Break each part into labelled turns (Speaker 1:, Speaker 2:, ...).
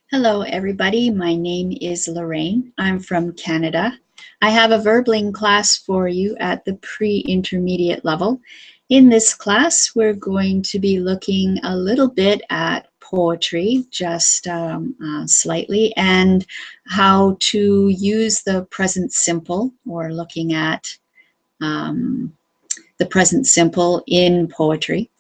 Speaker 1: Hello, everybody. My name is Lorraine. I'm from Canada. I have a Verbling class for you at the pre-intermediate level. In this class, we're going to be looking a little bit at poetry, just slightly, and how to use the present simple, or looking at the present simple in poetry.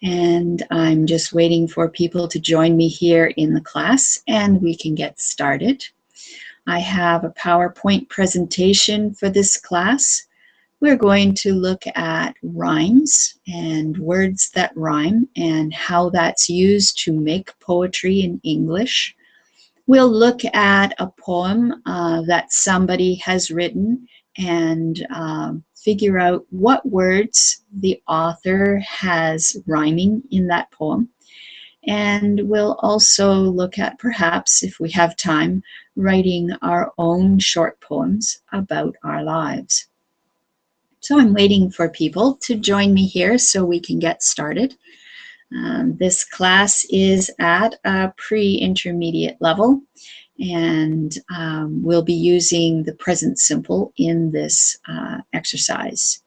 Speaker 1: And I'm just waiting for people to join me here in the class and we can get started. I have a PowerPoint presentation for this class. We're going to look at rhymes and words that rhyme and how that's used to make poetry in English. We'll look at a poem that somebody has written and figure out what words the author has rhyming in that poem. And we'll also look at, perhaps, if we have time, writing our own short poems about our lives. So I'm waiting for people to join me here so we can get started. This class is at a pre-intermediate level, and we'll be using the present simple in this exercise.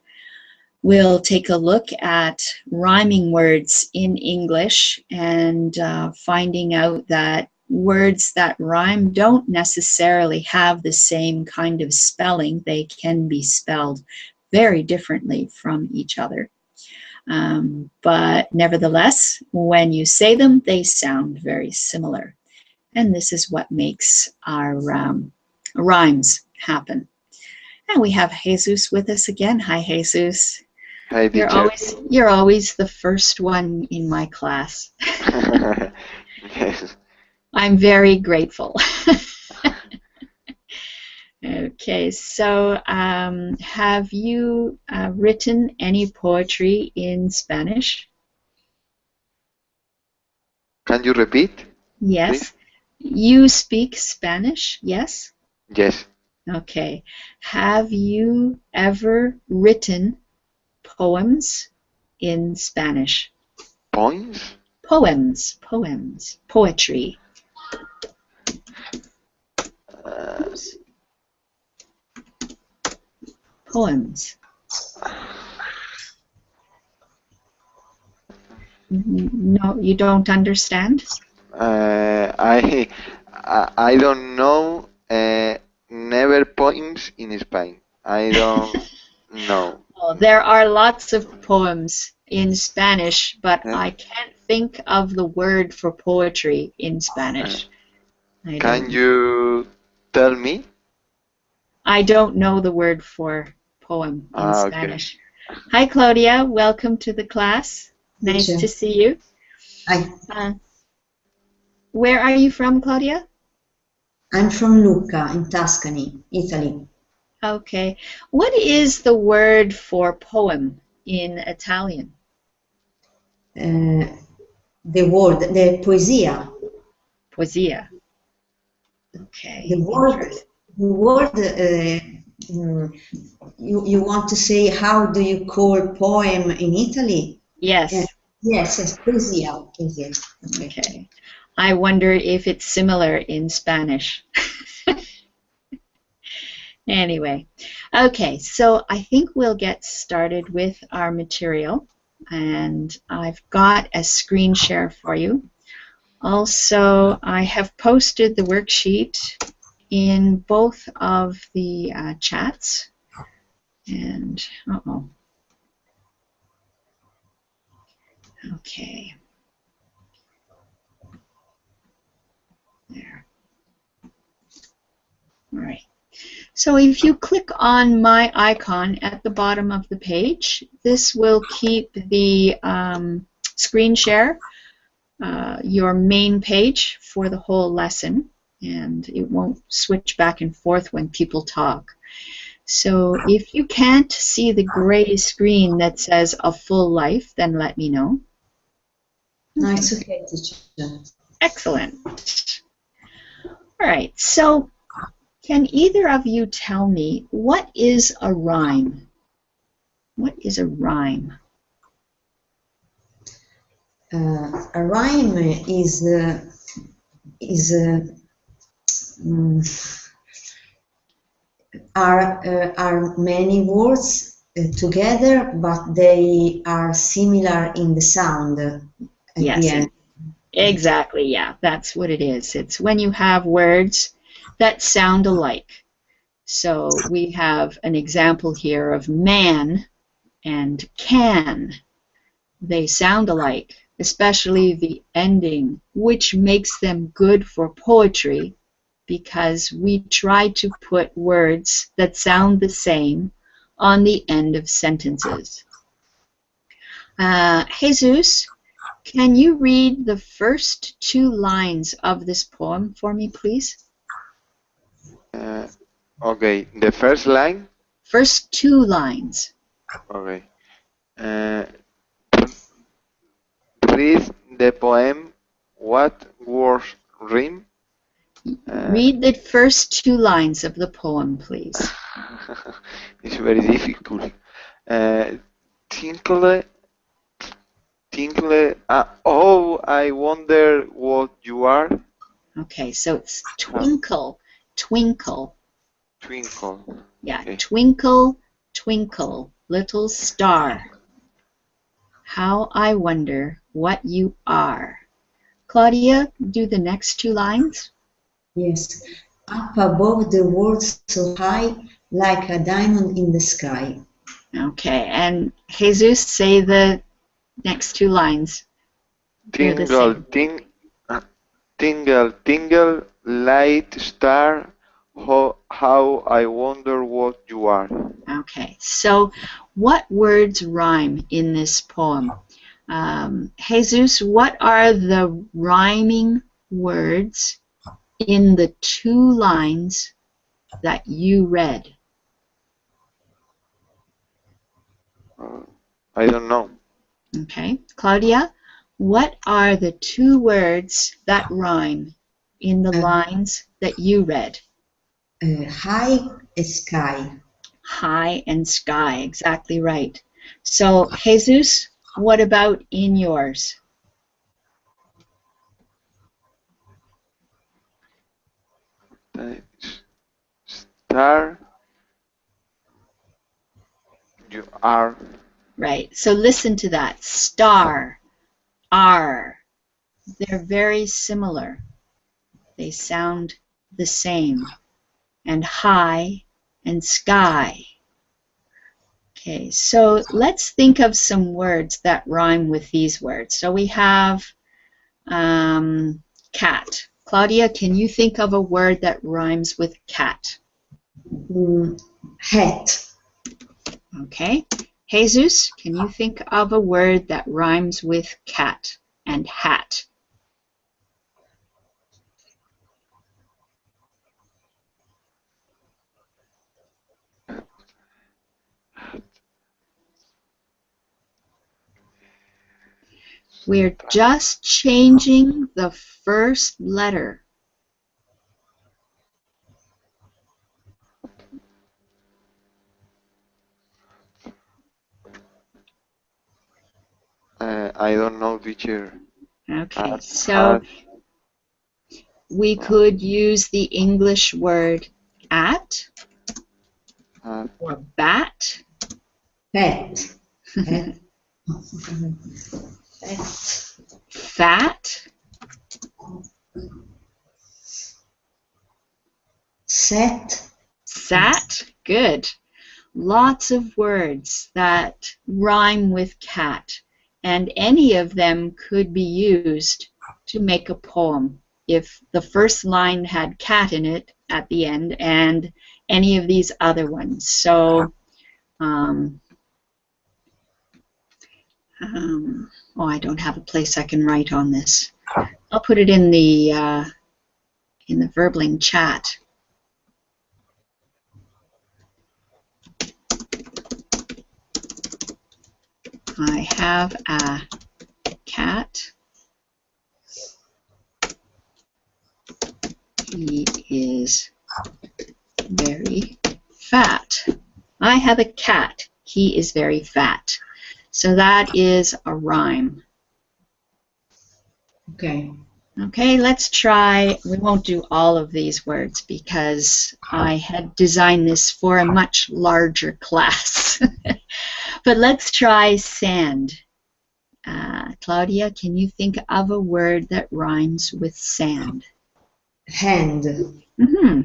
Speaker 1: We'll take a look at rhyming words in English and finding out that words that rhyme don't necessarily have the same kind of spelling. They can be spelled very differently from each other. But nevertheless, when you say them, they sound very similar. And this is what makes our rhymes happen. And we have Jesus with us again. Hi, Jesus.
Speaker 2: Hi, teacher.
Speaker 1: You're always the first one in my class.
Speaker 2: Yes.
Speaker 1: I'm very grateful. Okay, so have you written any poetry in Spanish?
Speaker 2: Can you repeat?
Speaker 1: Yes.
Speaker 2: Please?
Speaker 1: You speak Spanish, yes?
Speaker 2: Yes.
Speaker 1: Okay. Have you ever written poems in Spanish?
Speaker 2: Points?
Speaker 1: Poems, poetry. Oops. Poems. No, you don't understand?
Speaker 2: I don't know. Never poems in Spain. I don't know.
Speaker 1: Well, there are lots of poems in Spanish, but
Speaker 2: Eh,
Speaker 1: I can't think of the word for poetry in Spanish.
Speaker 2: Can you tell me?
Speaker 1: I don't know the word for poem in
Speaker 2: Okay.
Speaker 1: Spanish. Hi, Claudia. Welcome to the class. Nice to see you.
Speaker 3: Hi.
Speaker 1: Where are you from, Claudia?
Speaker 3: I'm from Lucca in Tuscany, Italy.
Speaker 1: Okay. What is the word for poem in Italian?
Speaker 3: The poesia.
Speaker 1: Poesia. Okay.
Speaker 3: The word. You want to say how do you call poem in Italy?
Speaker 1: Yes.
Speaker 3: Yes, poesia.
Speaker 1: Okay. I wonder if it's similar in Spanish. Anyway, okay, so I think we'll get started with our material, and I've got a screen share for you. Also, I have posted the worksheet in both of the chats, and okay, there. All right. So if you click on my icon at the bottom of the page, this will keep the screen share your main page for the whole lesson, and it won't switch back and forth when people talk. So if you can't see the gray screen that says a full life, then let me know.
Speaker 3: No, it's okay, teacher.
Speaker 1: Excellent. All right, so can either of you tell me what is a rhyme? What is a rhyme?
Speaker 3: A rhyme is is mm, are many words together, but they are similar in the sound at
Speaker 1: Yes,
Speaker 3: the end.
Speaker 1: exactly. Yeah, that's what it is. It's when you have words that sound alike. So we have an example here of man and can. They sound alike, especially the ending, which makes them good for poetry because we try to put words that sound the same on the end of sentences. Jesus, can you read the first two lines of this poem for me, please?
Speaker 2: Okay, the first line.
Speaker 1: First two lines.
Speaker 2: Okay. Read the poem. What words rhyme?
Speaker 1: Read the first two lines of the poem, please.
Speaker 2: It's very difficult. Tinkle, tinkle. Oh, I wonder what you are.
Speaker 1: Okay, so it's twinkle, twinkle.
Speaker 2: Twinkle.
Speaker 1: Yeah,
Speaker 2: Okay.
Speaker 1: twinkle, twinkle, little star. How I wonder what you are. Claudia, do the next two lines.
Speaker 3: Yes. Up above the world so high, like a diamond in the sky.
Speaker 1: Okay, and Jesus, say the next two lines. They're the
Speaker 2: Tingle,
Speaker 1: same.
Speaker 2: tingle, tingle, light star. How I wonder what you are.
Speaker 1: Okay, so what words rhyme in this poem? Jesus, what are the rhyming words in the two lines that you read?
Speaker 2: I don't know.
Speaker 1: Okay, Claudia, what are the two words that rhyme in the lines that you read?
Speaker 3: High sky.
Speaker 1: High and sky, exactly right. So, Jesus, what about in yours?
Speaker 2: Star. You are.
Speaker 1: Right, so listen to that. Star, are. They're very similar. They sound the same. And high and sky. Okay, so let's think of some words that rhyme with these words. So we have cat. Claudia, can you think of a word that rhymes with cat?
Speaker 3: Hat.
Speaker 1: Okay. Jesus, can you think of a word that rhymes with cat and hat? We're just changing the first letter.
Speaker 2: I don't know, teacher.
Speaker 1: Okay, so we could use the English word at or bat.
Speaker 3: Pet. Pet.
Speaker 1: Fat.
Speaker 3: Set.
Speaker 1: Sat. Good. Lots of words that rhyme with cat, and any of them could be used to make a poem if the first line had cat in it at the end and any of these other ones. So oh, I don't have a place I can write on this. I'll put it in the Verbling chat. I have a cat. He is very fat. I have a cat. He is very fat. So that is a rhyme.
Speaker 3: Okay.
Speaker 1: Okay, let's try. We won't do all of these words because I had designed this for a much larger class. But let's try sand. Claudia, can you think of a word that rhymes with sand?
Speaker 3: Hand.
Speaker 1: Mm-hmm.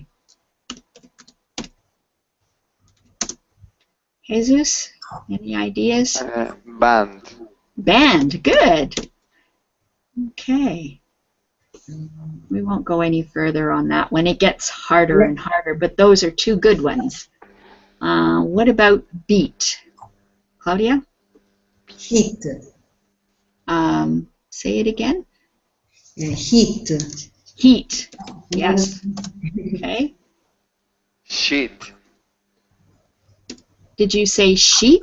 Speaker 1: Jesus, any ideas?
Speaker 2: Band.
Speaker 1: Band, good. Okay. We won't go any further on that one. It gets harder and harder, but those are two good ones. What about beat? Claudia?
Speaker 3: Heat.
Speaker 1: Say it again.
Speaker 3: Heat.
Speaker 1: Heat. Yes. Okay.
Speaker 2: Sheet.
Speaker 1: Did you say sheet?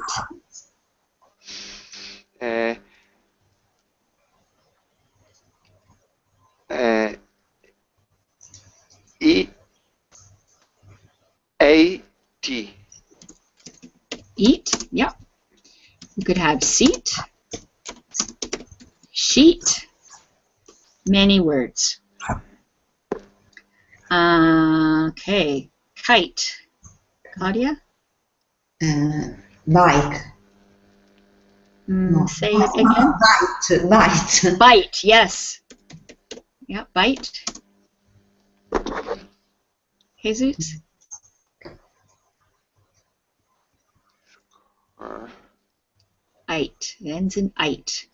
Speaker 2: Uh, E A T.
Speaker 1: Eat. Yep. You could have seat, sheet, many words. Okay. Kite. Claudia?
Speaker 3: Bike.
Speaker 1: Say it again.
Speaker 3: Bite. Bite.
Speaker 1: Bite, yes. Yeah, bite. Jesus? Ite. It ends in ite.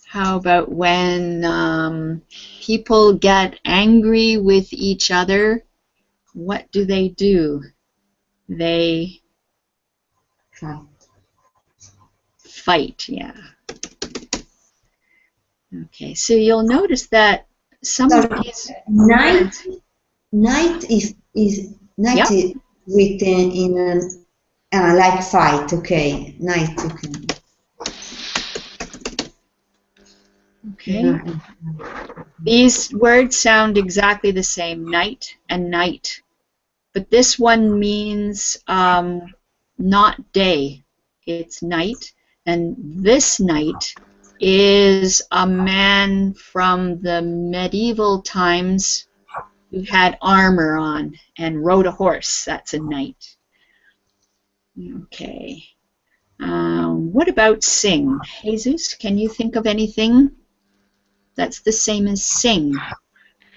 Speaker 1: How about when people get angry with each other? What do? They fight, yeah. Okay, so you'll notice that some of these
Speaker 3: Night. Night is night
Speaker 1: Yep.
Speaker 3: is written in like fight. Okay, night.
Speaker 1: Okay. These words sound exactly the same, night and night. But this one means not day, it's night. And this knight is a man from the medieval times who had armor on and rode a horse. That's a knight. Okay. What about sing? Jesus, can you think of anything that's the same as sing?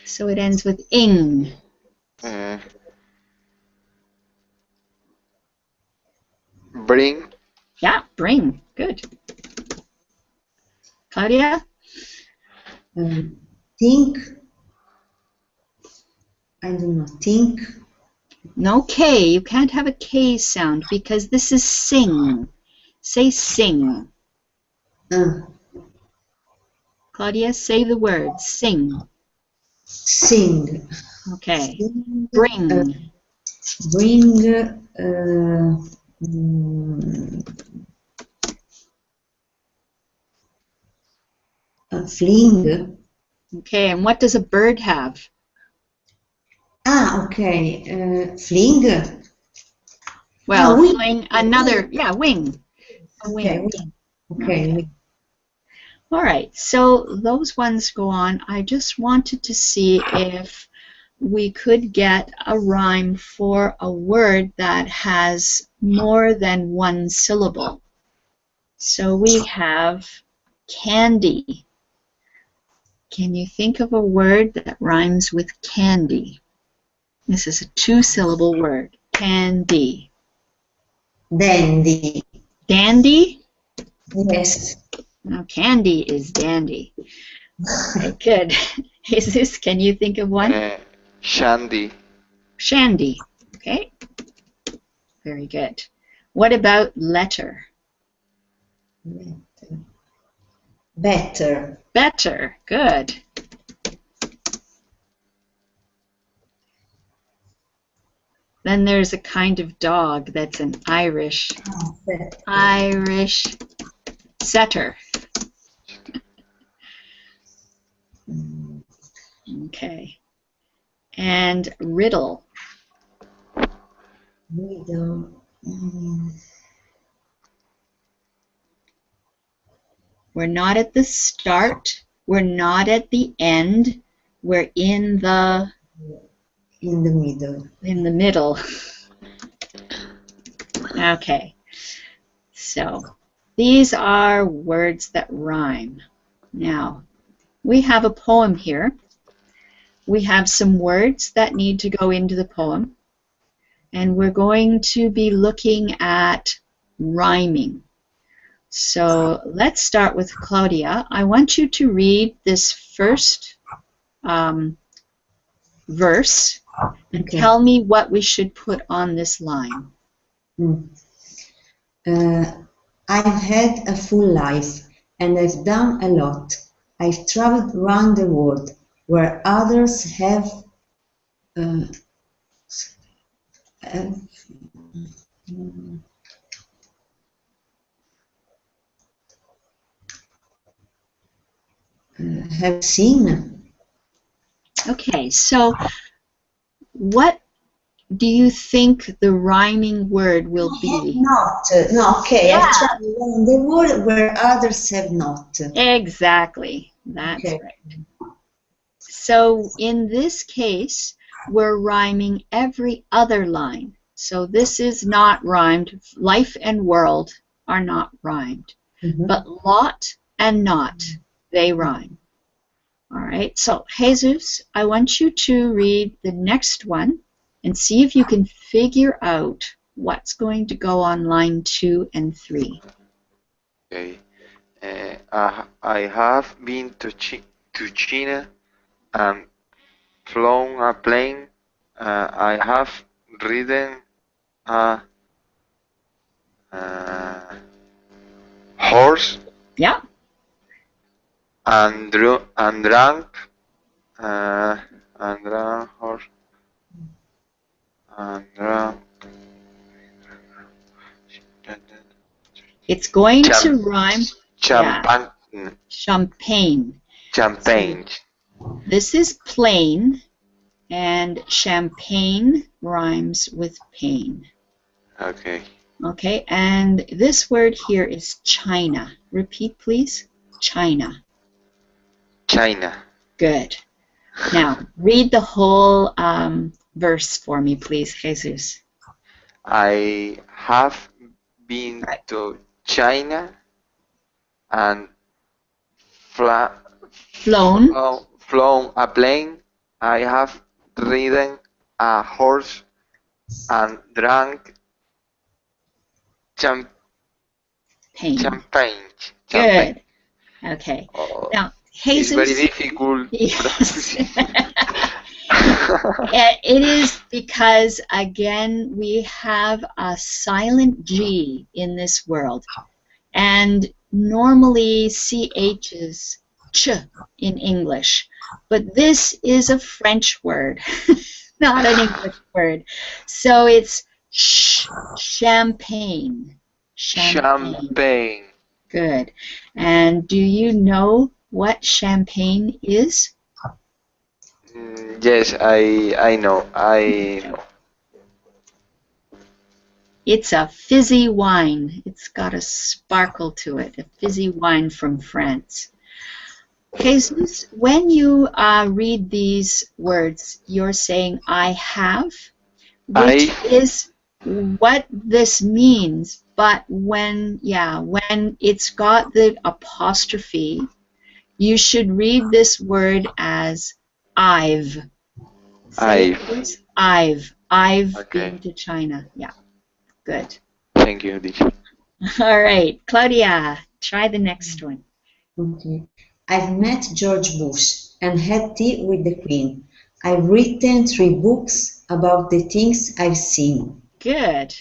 Speaker 1: So it ends with ing.
Speaker 2: Bring.
Speaker 1: Yeah, bring. Good. Claudia?
Speaker 3: Think. I don't know. Think.
Speaker 1: No K. You can't have a K sound because this is sing. Say sing. Claudia, say the word. Sing.
Speaker 3: Sing.
Speaker 1: Okay.
Speaker 3: Sing,
Speaker 1: Bring.
Speaker 3: bring. Fling.
Speaker 1: Okay, and what does a bird have?
Speaker 3: Okay. Fling.
Speaker 1: Well,
Speaker 3: Wing.
Speaker 1: fling another, yeah, wing. A
Speaker 3: Okay,
Speaker 1: wing.
Speaker 3: wing. Okay. Wing.
Speaker 1: All right, so those ones go on. I just wanted to see if we could get a rhyme for a word that has more than one syllable. So we have candy. Can you think of a word that rhymes with candy? This is a two-syllable word. Candy.
Speaker 3: Dandy.
Speaker 1: Dandy?
Speaker 3: Yes.
Speaker 1: No, candy is dandy. Okay, good. Jesus, can you think of one?
Speaker 2: Shandy.
Speaker 1: Shandy. Okay. Very good. What about letter?
Speaker 3: Better.
Speaker 1: Better. Good. Then there's a kind of dog that's an Irish setter. Okay. And riddle.
Speaker 3: Riddle.
Speaker 1: We're not at the start. We're not at the end. We're in the
Speaker 3: middle.
Speaker 1: In the middle. Okay. So these are words that rhyme. Now, we have a poem here. We have some words that need to go into the poem. And we're going to be looking at rhyming. So let's start with Claudia. I want you to read this first verse and tell me what we should put on this line.
Speaker 3: I've had a full life and I've done a lot. I've traveled around the world where others have seen.
Speaker 1: Okay, so what do you think the rhyming word will be?
Speaker 3: Not. No, okay.
Speaker 1: Yeah.
Speaker 3: I've traveled around the world where others have not.
Speaker 1: Exactly. That's right. So in this case, we're rhyming every other line. So this is not rhymed. Life and world are not rhymed. But lot and not, they rhyme. All right, so Jesus, I want you to read the next one and see if you can figure out what's going to go on line 2 and 3.
Speaker 2: Okay. I have been to China and flown a plane. I have ridden a horse.
Speaker 1: Yeah.
Speaker 2: And drank horse and drank.
Speaker 1: It's going to rhyme.
Speaker 2: Champagne.
Speaker 1: Yeah. Champagne.
Speaker 2: Champagne.
Speaker 1: So this is plain, and champagne rhymes with pain.
Speaker 2: Okay.
Speaker 1: Okay, and this word here is China. Repeat, please. China.
Speaker 2: China.
Speaker 1: Good. Now, read the whole verse for me, please, Jesus.
Speaker 2: I have been to China and flown a plane. I have ridden a horse and drank champagne.
Speaker 1: Good. Okay. Now, Jesus.
Speaker 2: It's very difficult.
Speaker 1: Yes. It is because, again, we have a silent G in this world. And normally CH is ch in English. But this is a French word, not an English word. So it's champagne.
Speaker 2: Champagne.
Speaker 1: Good. And do you know what champagne is?
Speaker 2: Yes, I know.
Speaker 1: It's a fizzy wine. It's got a sparkle to it, a fizzy wine from France. Jesus, when you read these words, you're saying I have, which is what this means, but when it's got the apostrophe, you should read this word as I've. I've been to China. Yeah, good.
Speaker 2: Thank you, teacher.
Speaker 1: All right, Claudia, try the next one.
Speaker 3: Okay. I've met George Bush and had tea with the Queen. I've written 3 books about the things I've seen.
Speaker 1: Good.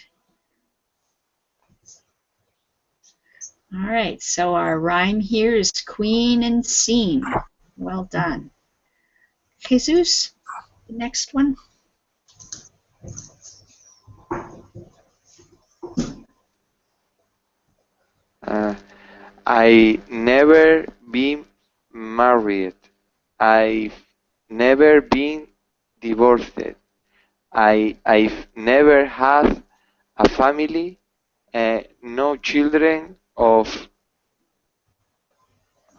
Speaker 1: All right, so our rhyme here is queen and seen. Well done. Jesus, the next one.
Speaker 2: I never been married. I've never been divorced. I've never had a family, no children of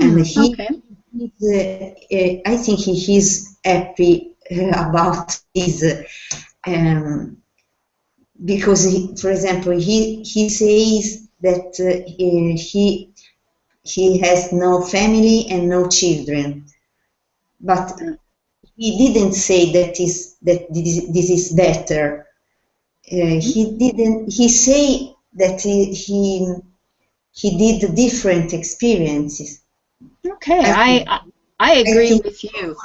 Speaker 3: And
Speaker 1: Okay.
Speaker 3: I think he is happy about his, because for example, he says that he has no family and no children, but he didn't say that this is better. He didn't. He say that he did different experiences.
Speaker 1: Okay.
Speaker 3: I,
Speaker 1: I
Speaker 3: I
Speaker 1: agree
Speaker 3: think
Speaker 1: with you.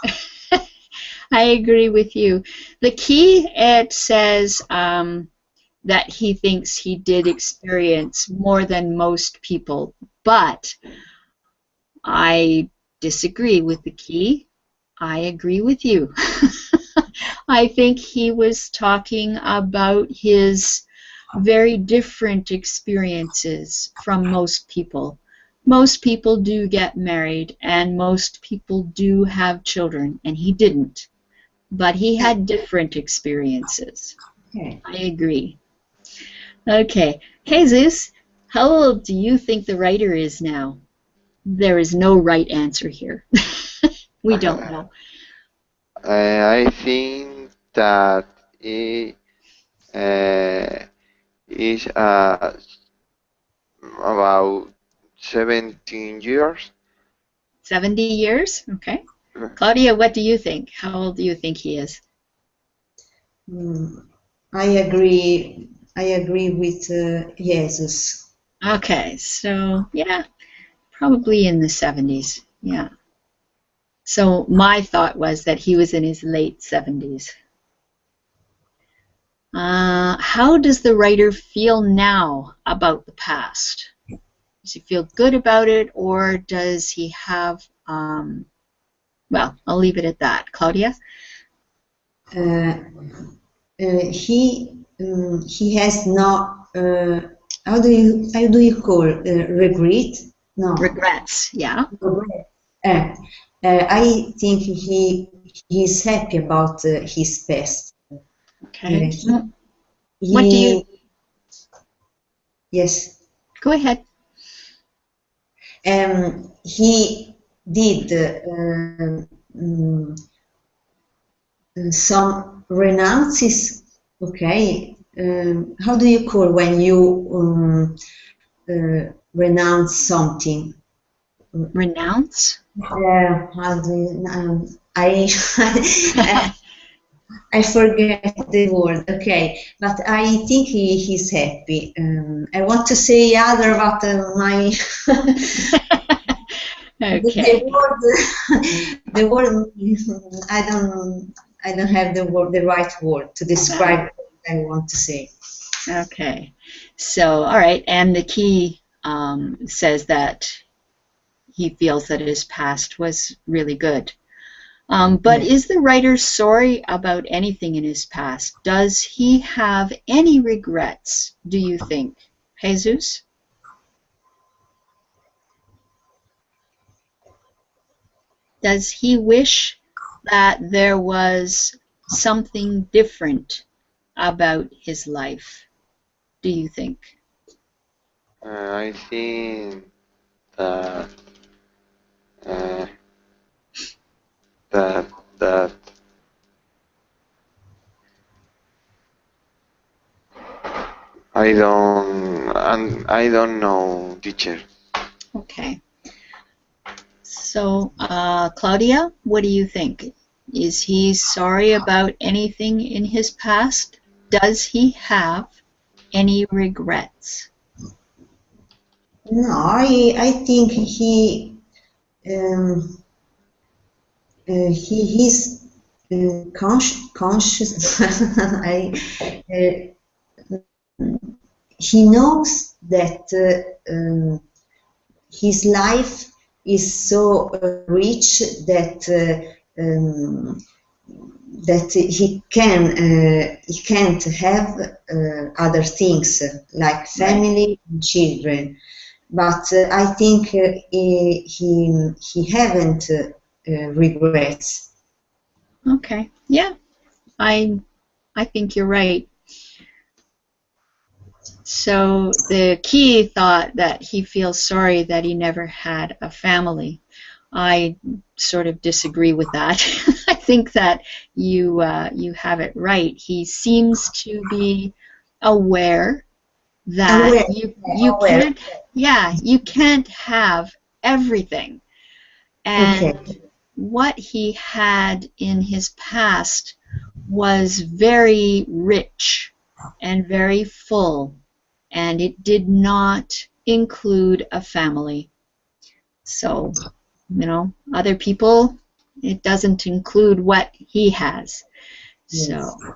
Speaker 1: I agree with you. The key, it says that he thinks he did experience more than most people, but I disagree with the key. I agree with you. I think he was talking about his very different experiences from most people. Most people do get married, and most people do have children, and he didn't. But he had different experiences.
Speaker 3: okay.
Speaker 1: I agree. Okay. Jesus, how old do you think the writer is now? There is no right answer here. We don't know.
Speaker 2: I think that he is about 17 years.
Speaker 1: 70 years? Okay. Claudia, what do you think? How old do you think he is?
Speaker 3: I agree. I agree with Jesus.
Speaker 1: Okay, so yeah, probably in the 70s. Yeah. So my thought was that he was in his late 70s. How does the writer feel now about the past? Does he feel good about it, or does he have, well, I'll leave it at that. Claudia?
Speaker 3: He has no how do you call regret? No.
Speaker 1: Regrets, yeah.
Speaker 3: Regret. I think he's happy about his past.
Speaker 1: Okay. What do you,
Speaker 3: He yes.
Speaker 1: go ahead.
Speaker 3: He did some renounces. Okay. How do you call when you renounce something?
Speaker 1: Renounce?
Speaker 3: How do you, I forget the word. Okay, but I think he's happy. I want to say other, but my
Speaker 1: Okay.
Speaker 3: the word I don't have the right word to describe what I want to say.
Speaker 1: Okay. So, all right, and the key says that he feels that his past was really good. But
Speaker 3: Yes.
Speaker 1: is the writer sorry about anything in his past? Does he have any regrets, do you think? Jesus? Does he wish that there was something different about his life, do you think?
Speaker 2: I think that uh, that that I don't know, teacher.
Speaker 1: Okay. So, Claudia, what do you think? Is he sorry about anything in his past? Does he have any regrets?
Speaker 3: No, I think um, he's conscious. He knows that his life is so rich that that he can't have other things like family and children. But I think he haven't regrets.
Speaker 1: Okay. Yeah, I think you're right. So the key thought that he feels sorry that he never had a family. I sort of disagree with that. I think that you have it right. He seems to be aware that
Speaker 3: Aware,
Speaker 1: you
Speaker 3: aware.
Speaker 1: can't, yeah, you can't have everything.
Speaker 3: Okay.
Speaker 1: And what he had in his past was very rich and very full, and it did not include a family. So, you know, other people, it doesn't include what he has.
Speaker 3: Yes.
Speaker 1: So,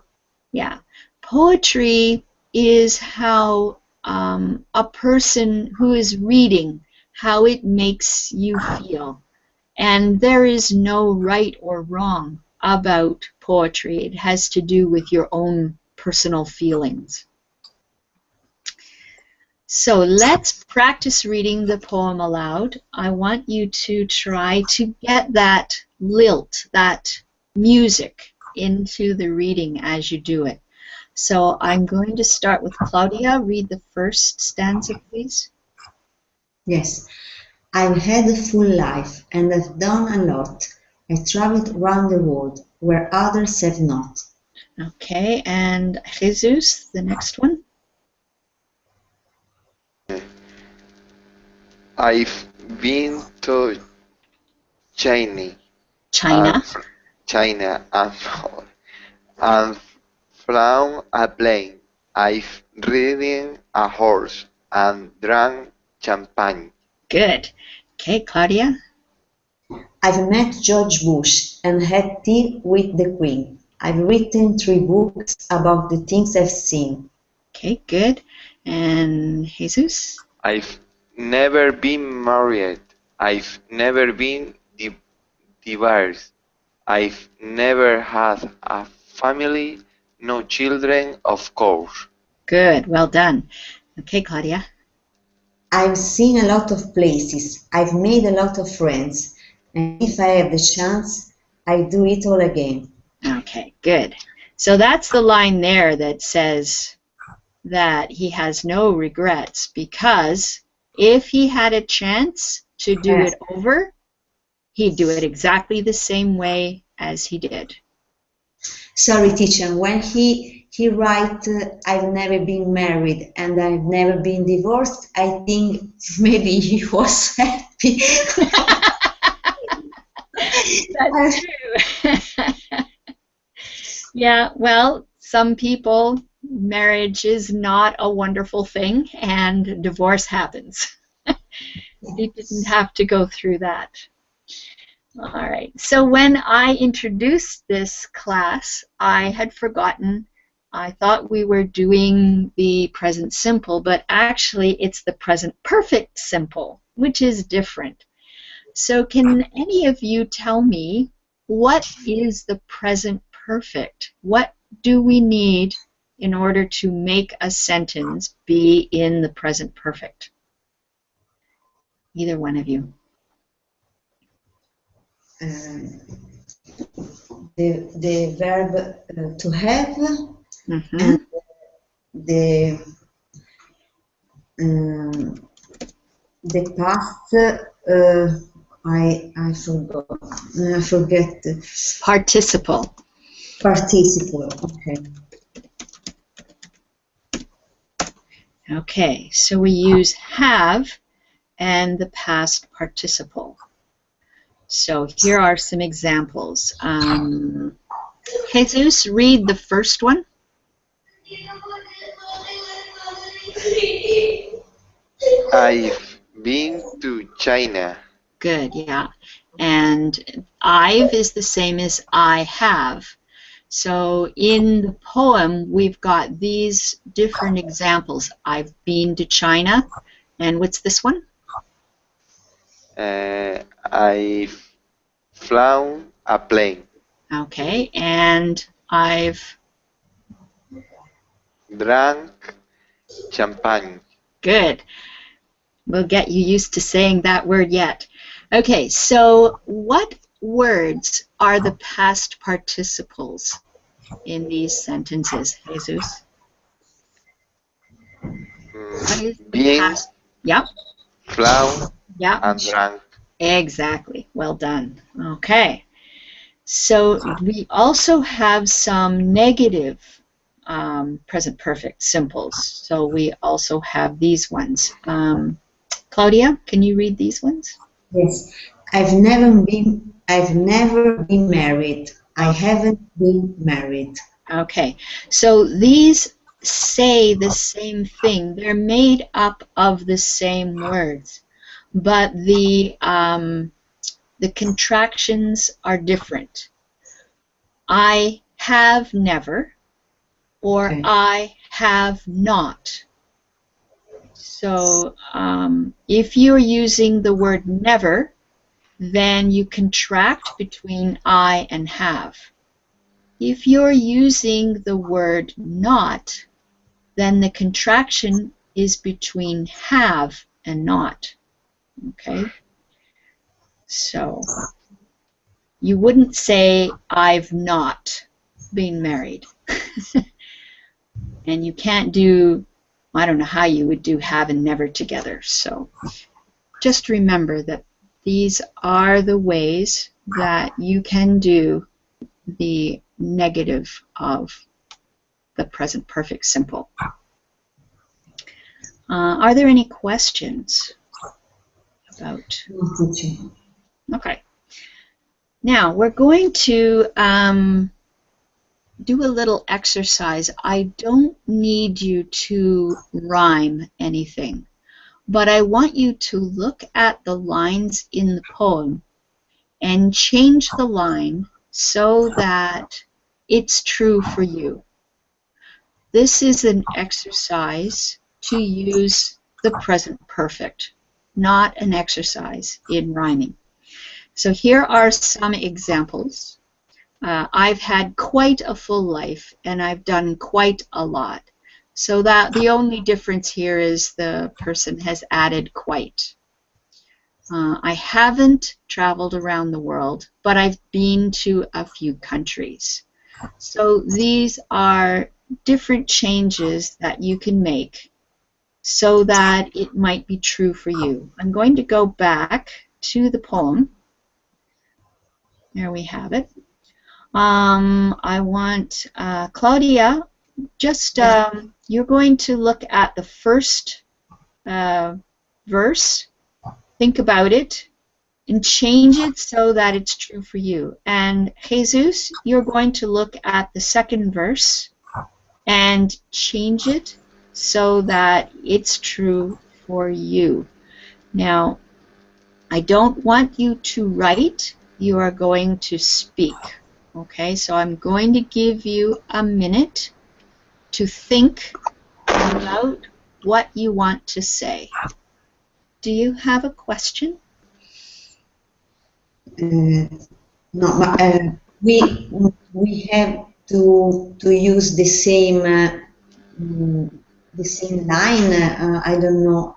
Speaker 1: yeah. Poetry is how a person who is reading, how it makes you feel. And there is no right or wrong about poetry. It has to do with your own personal feelings. So let's practice reading the poem aloud. I want you to try to get that lilt, that music into the reading as you do it. So I'm going to start with Claudia. Read the first stanza, please.
Speaker 3: Yes. I've had a full life and I've done a lot. I traveled around the world where others have not.
Speaker 1: Okay, and Jesus, the next one.
Speaker 2: I've been to China
Speaker 1: China.
Speaker 2: and flown a plane. I've ridden a horse and drank champagne.
Speaker 1: Good. Okay, Claudia.
Speaker 3: I've met George Bush and had tea with the Queen. I've written 3 books about the things I've seen.
Speaker 1: Okay, good. And Jesus?
Speaker 2: I've never been married. I've never been divorced. I've never had a family, no children, of course.
Speaker 1: Good, well done. Okay, Claudia.
Speaker 3: I've seen a lot of places. I've made a lot of friends. And if I have the chance, I do it all again.
Speaker 1: Okay, good. So that's the line there that says that he has no regrets, because if he had a chance to do it over, he'd do it exactly the same way as he did.
Speaker 3: Sorry, teacher, when he write I've never been married and I've never been divorced, I think maybe he was happy.
Speaker 1: That's true. Yeah, well, some people, marriage is not a wonderful thing, and divorce happens. He didn't have to go through that. All right, so when I introduced this class, I had forgotten. I thought we were doing the present simple, but actually it's the present perfect simple, which is different. So can any of you tell me, what is the present perfect? What do we need in order to make a sentence be in the present perfect? Either one of you.
Speaker 3: The verb to have
Speaker 1: Mm-hmm.
Speaker 3: and the past. I forgot. I forget.
Speaker 1: Participle.
Speaker 3: Participle. Okay.
Speaker 1: Okay, so we use have and the past participle. So here are some examples. Jesus, read the first one.
Speaker 2: I've been to China.
Speaker 1: Good, yeah. And I've is the same as I have. So in the poem, we've got these different examples. I've been to China. And what's this one?
Speaker 2: I've flown a plane.
Speaker 1: Okay, and I've
Speaker 2: Drank champagne.
Speaker 1: Good. We'll get you used to saying that word yet. Okay, so what words are the past participles in these sentences, Jesus? What is
Speaker 2: Been,
Speaker 1: past? Yep.
Speaker 2: flown,
Speaker 1: Yep.
Speaker 2: and drank.
Speaker 1: Exactly. Well done. Okay. So we also have some negative present perfect simples. So we also have these ones. Claudia, can you read these ones?
Speaker 3: Yes. I've never been married. I haven't been married.
Speaker 1: Okay. So these say the same thing. They're made up of the same words, but the contractions are different. I have never, or
Speaker 3: Okay.
Speaker 1: I have not. So if you're using the word never, then you contract between I and have. If you're using the word not, then the contraction is between have and not. Okay? So you wouldn't say I've not been married. And you can't do, I don't know how you would do have and never together. So just remember that these are the ways that you can do the negative of the present perfect simple. Are there any questions about? Okay. Now we're going to do a little exercise. I don't need you to rhyme anything, but I want you to look at the lines in the poem and change the line so that it's true for you. This is an exercise to use the present perfect, not an exercise in rhyming. So here are some examples. I've had quite a full life and I've done quite a lot. So that the only difference here is the person has added quite. I haven't traveled around the world, but I've been to a few countries. So these are different changes that you can make so that it might be true for you. I'm going to go back to the poem. There we have it. I want Claudia, just you're going to look at the first verse, think about it, and change it so that it's true for you. And Jesus, you're going to look at the second verse and change it so that it's true for you. Now, I don't want you to write, you are going to speak. Okay, so I'm going to give you a minute to think about what you want to say. Do you have a question?
Speaker 3: No, but we have to use the same line. I don't know.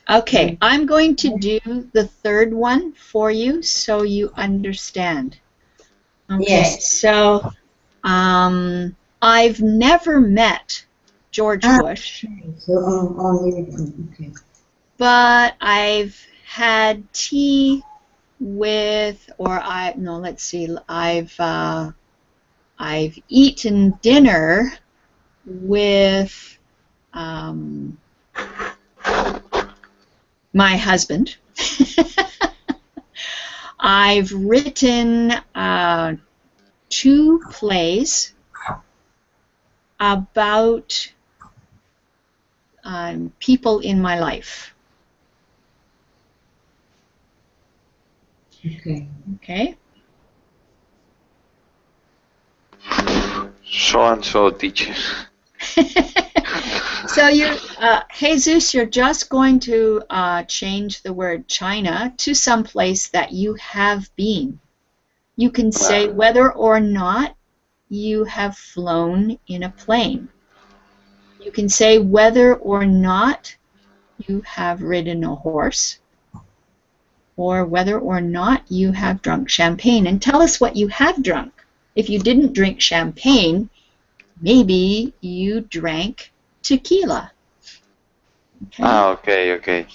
Speaker 1: Okay, I'm going to do the third one for you so you understand. Okay,
Speaker 3: Yes.
Speaker 1: so I've never met George Bush,
Speaker 3: So only okay.
Speaker 1: but I've had tea with, or let's see, I've eaten dinner with my husband. I've written 2 plays about people in my life.
Speaker 3: Okay.
Speaker 1: Okay.
Speaker 2: So and so, teacher.
Speaker 1: So you're, Jesus, you're just going to change the word China to some place that you have been. You can say whether or not you have flown in a plane. You can say whether or not you have ridden a horse, or whether or not you have drunk champagne. And tell us what you have drunk. If you didn't drink champagne, maybe you drank tequila. Okay.
Speaker 2: Okay.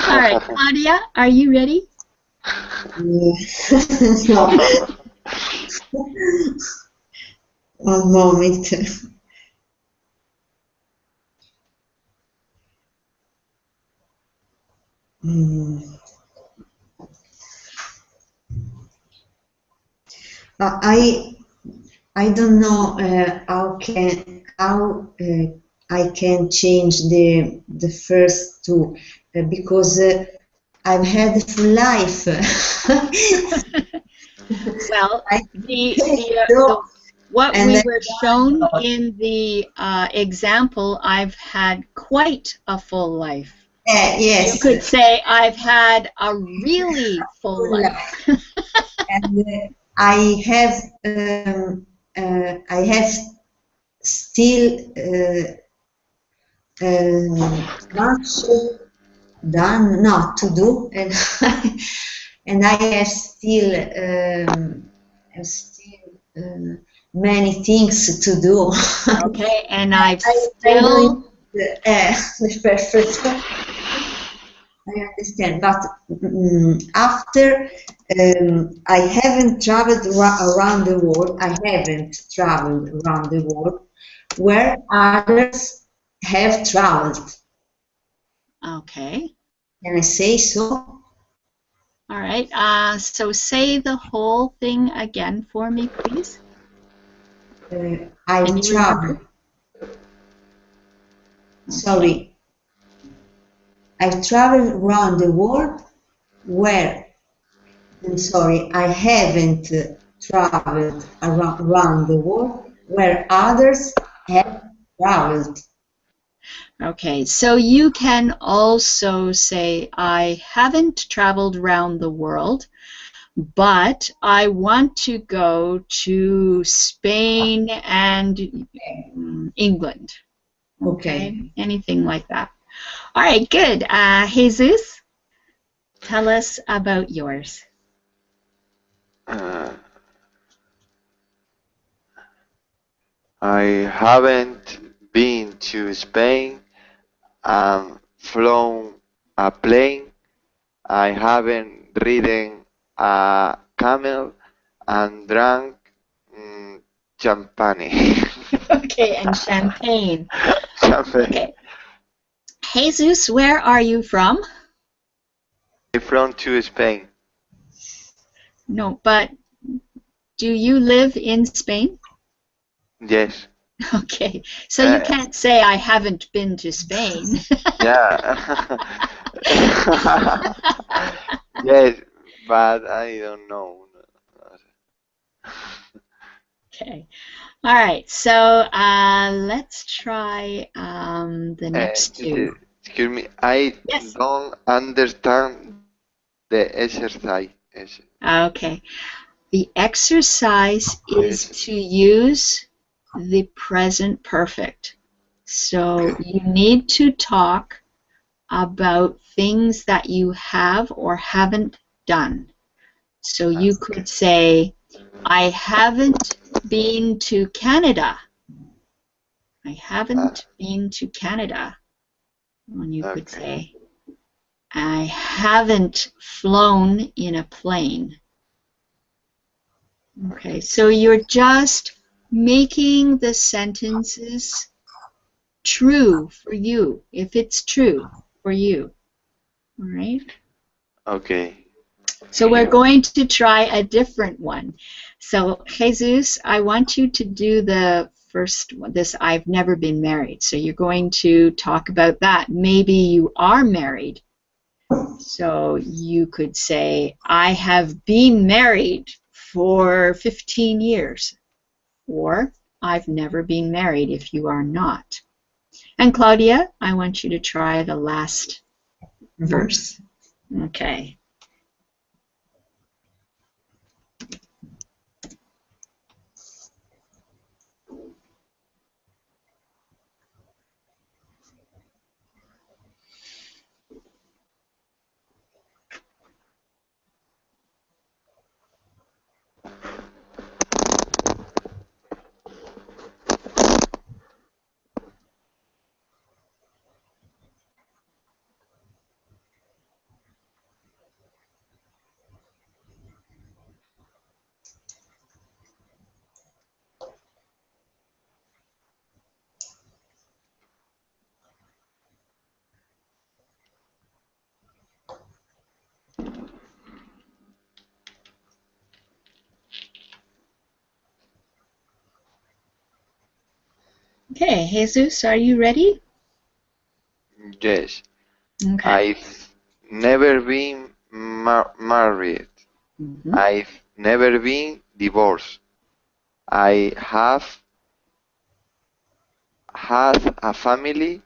Speaker 1: All right, Claudia, are you ready?
Speaker 3: No. One moment. Mm. I don't know how I can change the first two because I've had a full life.
Speaker 1: Well,
Speaker 3: I
Speaker 1: the
Speaker 3: so
Speaker 1: what
Speaker 3: and
Speaker 1: we
Speaker 3: then,
Speaker 1: were shown in the example, I've had quite a full life. You
Speaker 3: yes,
Speaker 1: could say I've had a really full
Speaker 3: full
Speaker 1: life.
Speaker 3: life. And I have still much done not to do, and and I have still many things to do.
Speaker 1: Okay, and I've
Speaker 3: I
Speaker 1: still,
Speaker 3: don't the perfect. I understand, but after I haven't traveled around the world, I haven't traveled around the world where others have traveled.
Speaker 1: okay.
Speaker 3: Can I say so?
Speaker 1: All right, so say the whole thing again for me, please. Can
Speaker 3: I've
Speaker 1: you remember?
Speaker 3: traveled. Sorry, I've traveled around the world where, I'm sorry, I haven't traveled around the world where others have traveled.
Speaker 1: Okay, so you can also say, I haven't traveled around the world, but I want to go to Spain and England.
Speaker 3: Okay.
Speaker 1: Okay, anything like that. All right, good. Jesus, tell us about yours.
Speaker 2: Uh, I haven't been to Spain and flown a plane. I haven't ridden a camel and drank champagne.
Speaker 1: Okay, and champagne.
Speaker 2: Champagne.
Speaker 1: Okay. Jesus, where are you from?
Speaker 2: I'm from to Spain.
Speaker 1: No, but do you live in Spain?
Speaker 2: Yes.
Speaker 1: Okay, so you
Speaker 2: Uh,
Speaker 1: can't say I haven't been to Spain.
Speaker 2: yeah. Yes, but I don't know.
Speaker 1: Okay. All right, so let's try the next two.
Speaker 2: Excuse me, I
Speaker 1: Yes.
Speaker 2: don't understand the exercise.
Speaker 1: Okay. The exercise is
Speaker 2: Exercise.
Speaker 1: to use the present perfect. So
Speaker 2: Okay.
Speaker 1: you need to talk about things that you have or haven't done. So you
Speaker 2: Okay.
Speaker 1: could say, I haven't been to Canada. I
Speaker 2: Uh,
Speaker 1: haven't been to Canada. And you could
Speaker 2: okay.
Speaker 1: say, I haven't flown in a plane. Okay,
Speaker 2: Okay.
Speaker 1: so you're just making the sentences true for you, if it's true for you. All right?
Speaker 2: Okay.
Speaker 1: So we're going to try a different one. So, Jesus, I want you to do the first one, this I've never been married. So you're going to talk about that. Maybe you are married. So you could say, I have been married for 15 years. Or, I've never been married if you are not. And Claudia, I want you to try the last verse. Okay. Okay, Jesus, are you ready?
Speaker 2: Yes.
Speaker 1: Okay.
Speaker 2: I've never been married.
Speaker 1: Mhm.
Speaker 2: I've never been divorced. I have had a family,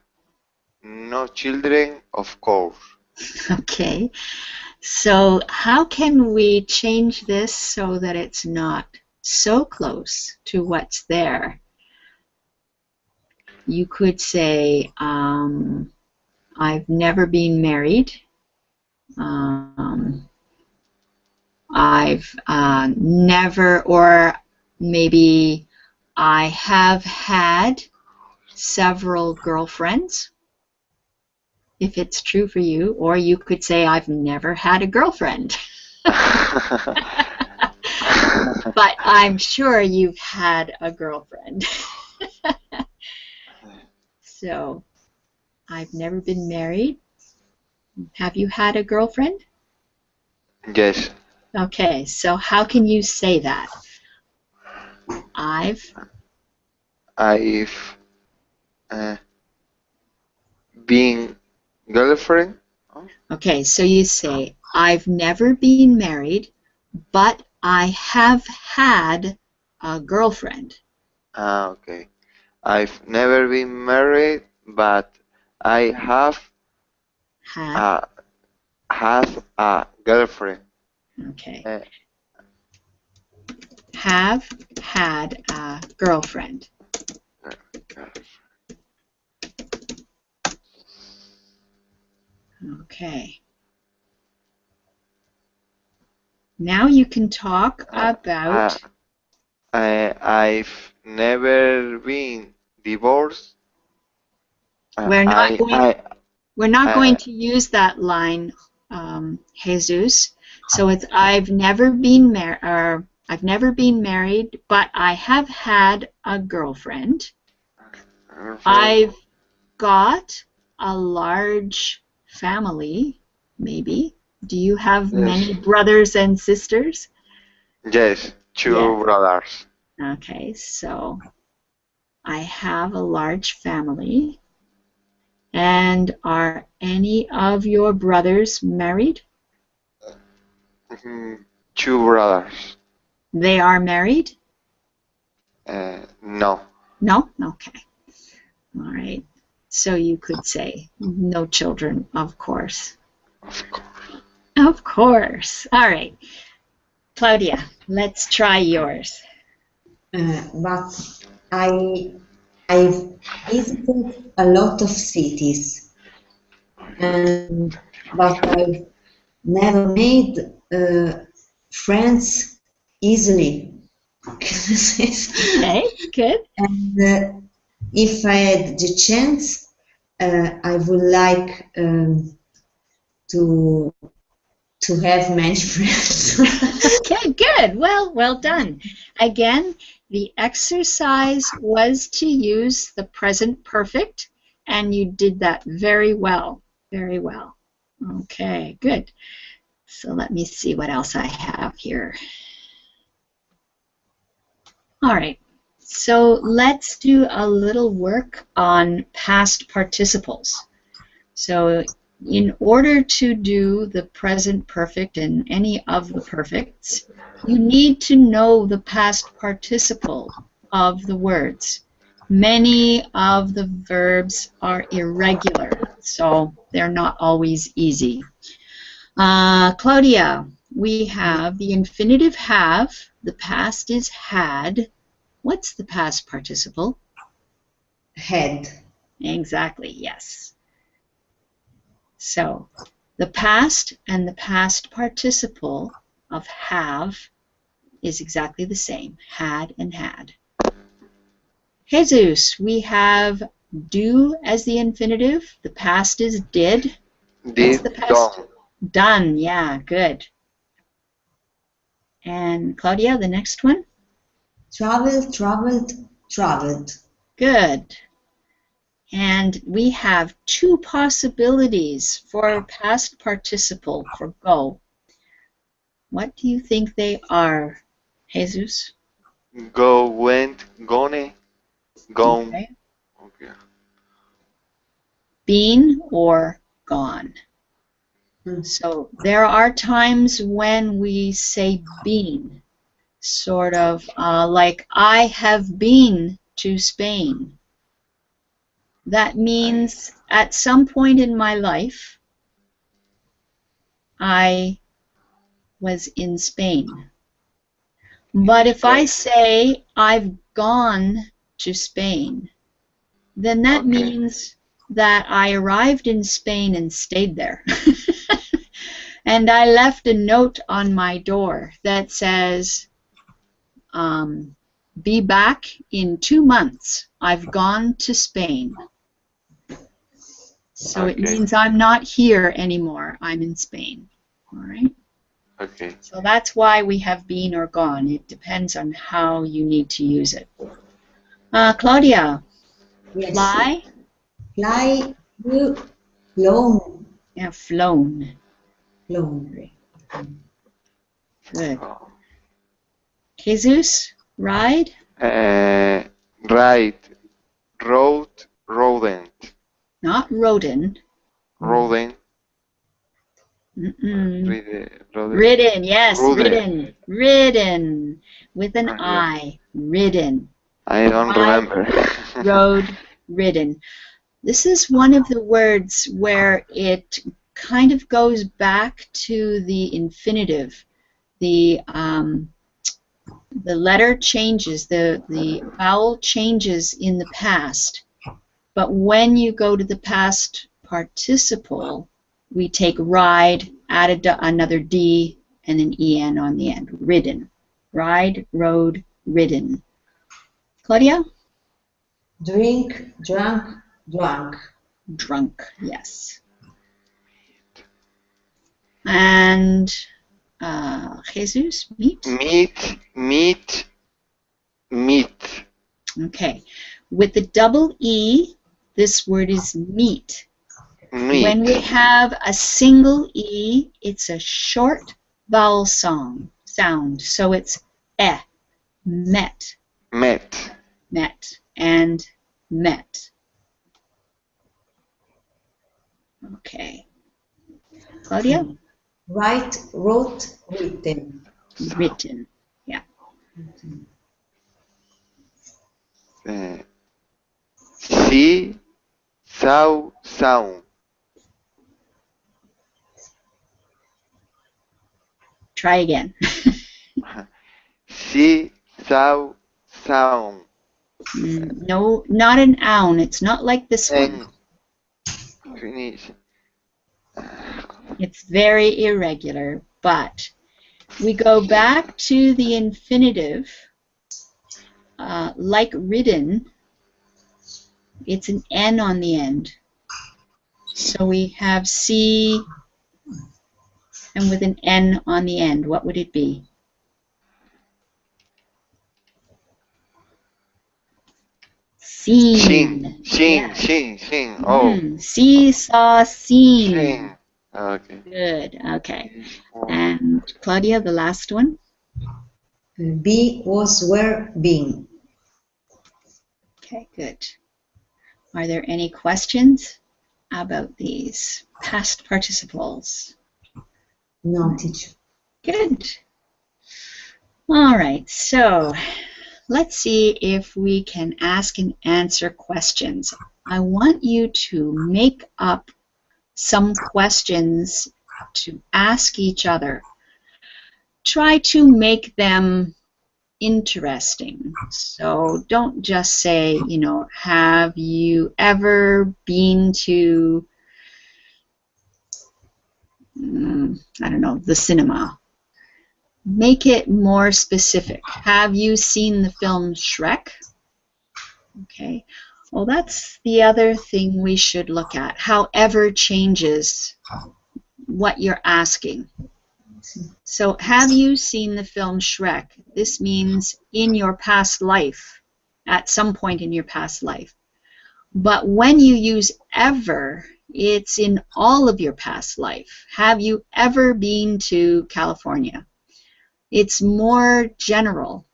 Speaker 2: no children, of course.
Speaker 1: Okay. So how can we change this so that it's not so close to what's there? You could say, I've never been married. I've never, or maybe I have had several girlfriends, if it's true for you, or you could say, I've never had a girlfriend. But I'm sure you've had a girlfriend. So, I've never been married. Have you had a girlfriend?
Speaker 2: Yes.
Speaker 1: Okay, so how can you say that? I've
Speaker 2: I've been girlfriend.
Speaker 1: Okay, so you say, I've never been married, but I have had a girlfriend.
Speaker 2: Okay. I've never been married, but I
Speaker 1: Had,
Speaker 2: uh, have a girlfriend.
Speaker 1: okay.
Speaker 2: Uh,
Speaker 1: Have had a girlfriend. Okay. Now you can talk about,
Speaker 2: I've never been divorced.
Speaker 1: we're not going we're not going
Speaker 2: I,
Speaker 1: to use that line, Jesus. So it's I've never been married, but I have had a girlfriend. I've got a large family, maybe. Do you have many
Speaker 2: yes,
Speaker 1: brothers and sisters?
Speaker 2: yes,
Speaker 1: Yes.
Speaker 2: two brothers.
Speaker 1: Okay, so I have a large family. And are any of your brothers married?
Speaker 2: Two brothers.
Speaker 1: They are married?
Speaker 2: No.
Speaker 1: No? Okay. All right. So you could say no children, of course.
Speaker 2: Of course.
Speaker 1: Of course. All right. Claudia, let's try yours.
Speaker 3: But I've visited a lot of cities, but I've never made friends easily.
Speaker 1: Okay, good.
Speaker 3: And if I had the chance, I would like to have many friends.
Speaker 1: Okay, good. Well done. Again, the exercise was to use the present perfect, and you did that very well. Very well. Okay, good. So let me see what else I have here. All right. So let's do a little work on past participles. So in order to do the present perfect and any of the perfects, you need to know the past participle of the words. Many of the verbs are irregular, so they're not always easy. Claudia, we have the infinitive have, the past is had. What's the past participle?
Speaker 3: Had.
Speaker 1: Exactly, yes. So the past and the past participle of have is exactly the same, had and had. Jesus, we have do as the infinitive. The past is did. What's the
Speaker 2: Did
Speaker 1: past?
Speaker 2: done.
Speaker 1: Done, yeah, good. And Claudia, the next one?
Speaker 3: Traveled, traveled, traveled.
Speaker 1: Good. And we have two possibilities for past participle for go. What do you think they are, Jesus?
Speaker 2: Go, went, gone, gone.
Speaker 1: Okay.
Speaker 2: Okay.
Speaker 1: Been or gone.
Speaker 3: Mm.
Speaker 1: So there are times when we say been, sort of like I have been to Spain. That means at some point in my life, I was in Spain. But if I say I've gone to Spain, then that
Speaker 2: Okay.
Speaker 1: means that I arrived in Spain and stayed there. And I left a note on my door that says, be back in 2 months. I've gone to Spain. So it
Speaker 2: Okay.
Speaker 1: means I'm not here anymore. I'm in Spain. All right?
Speaker 2: Okay.
Speaker 1: So that's why we have been or gone. It depends on how you need to use it. Claudia,
Speaker 3: Yes.
Speaker 1: fly?
Speaker 3: Fly, flew, flown,
Speaker 1: Yeah, flown.
Speaker 3: flown.
Speaker 1: Good.
Speaker 2: Oh.
Speaker 1: Jesus, ride?
Speaker 2: Right. Road. Rodent.
Speaker 1: Not rodent.
Speaker 2: Rodent.
Speaker 1: Mm-mm.
Speaker 2: Rodent.
Speaker 1: Ridden, yes,
Speaker 2: Rodent.
Speaker 1: ridden. Ridden. With an
Speaker 2: Yeah.
Speaker 1: I. Ridden.
Speaker 2: I don't
Speaker 1: Ride,
Speaker 2: remember.
Speaker 1: road, ridden. This is one of the words where it kind of goes back to the infinitive. The letter changes, the vowel changes in the past. But when you go to the past participle, we take ride, add another D, and an EN on the end. Ridden. Ride, rode, ridden. Claudia?
Speaker 3: Drink, drunk, drunk.
Speaker 1: Drunk, yes. And Jesus, meet?
Speaker 2: Meat.
Speaker 1: Okay. With the double E, this word is meet. When we
Speaker 2: Meat.
Speaker 1: have a single E, it's a short vowel sound. So it's met,
Speaker 2: Met.
Speaker 1: and met. Okay. Claudia?
Speaker 3: Write, wrote, written.
Speaker 1: Written. Yeah.
Speaker 2: See. Saw. Sound.
Speaker 1: Try again.
Speaker 2: See. Saw. Sound.
Speaker 1: No, not an oun. It's not like this one.
Speaker 2: And finish.
Speaker 1: It's very irregular, but we go back to the infinitive, like ridden. It's an N on the end. So we have C, and with an N on the end, what would it be? Seen.
Speaker 2: Seen. Oh.
Speaker 1: See, saw, seen.
Speaker 2: Seen. Okay.
Speaker 1: Good. Okay. And Claudia, the last one.
Speaker 3: Be, was, were, been.
Speaker 1: Okay, good. Are there any questions about these past participles?
Speaker 3: No, teacher.
Speaker 1: Good. All right, so let's see if we can ask and answer questions. I want you to make up some questions to ask each other. Try to make them interesting. So don't just say, you know, have you ever been to, I don't know, the cinema? Make it more specific. Have you seen the film Shrek? Okay. Well, that's the other thing we should look at. However changes what you're asking. So, have you seen the film Shrek? This means in your past life, at some point in your past life. But when you use ever, it's in all of your past life. Have you ever been to California? It's more general.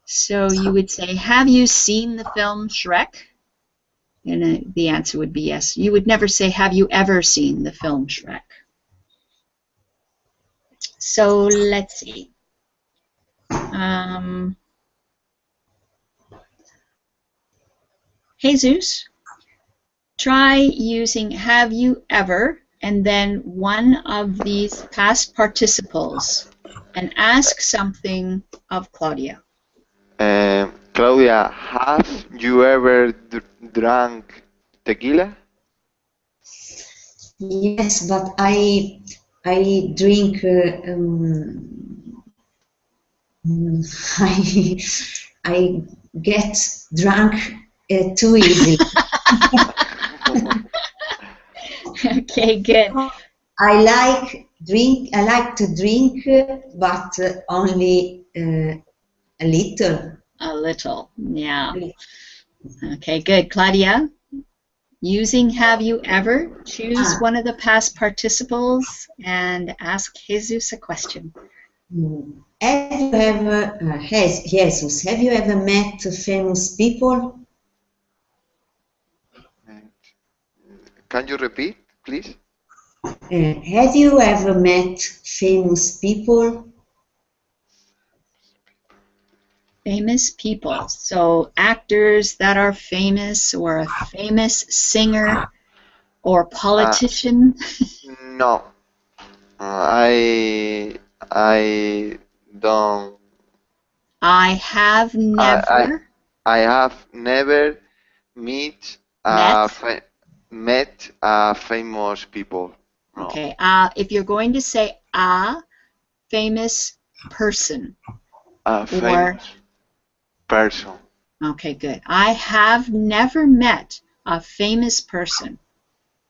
Speaker 1: So you would say, have you seen the film Shrek? And the answer would be yes. You would never say, have you ever seen the film Shrek? So let's see. Jesus, try using have you ever and then one of these past participles and ask something of Claudia.
Speaker 2: Claudia, have you ever drank tequila?
Speaker 3: Yes, but I drink. I get drunk too easily.
Speaker 1: Okay, good.
Speaker 3: I like to drink, but only a little.
Speaker 1: A little, yeah. Okay, good. Claudia, using have you ever, choose one of the past participles and ask Jesus a question.
Speaker 3: Have you ever, Jesus, have you ever met famous people?
Speaker 2: Can you repeat, please?
Speaker 3: Have you ever met famous people?
Speaker 1: Famous people. So actors that are famous, or a famous singer or politician.
Speaker 2: No. I don't.
Speaker 1: I have never
Speaker 2: I have never met famous people. No.
Speaker 1: Okay. If you're going to say a famous person.
Speaker 2: A famous person.
Speaker 1: Okay, good. I have never met a famous person,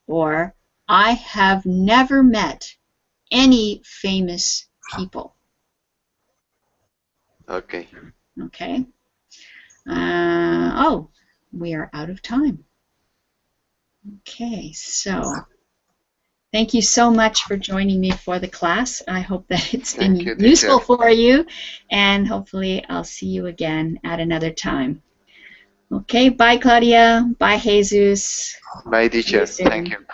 Speaker 1: or I have never met any famous people.
Speaker 2: Okay.
Speaker 1: Okay. Oh, we are out of time. Okay, so thank you so much for joining me for the class. I hope that it's been useful for you, and hopefully I'll see you again at another time. Okay, bye Claudia, bye Jesus.
Speaker 2: Bye teacher, thank you.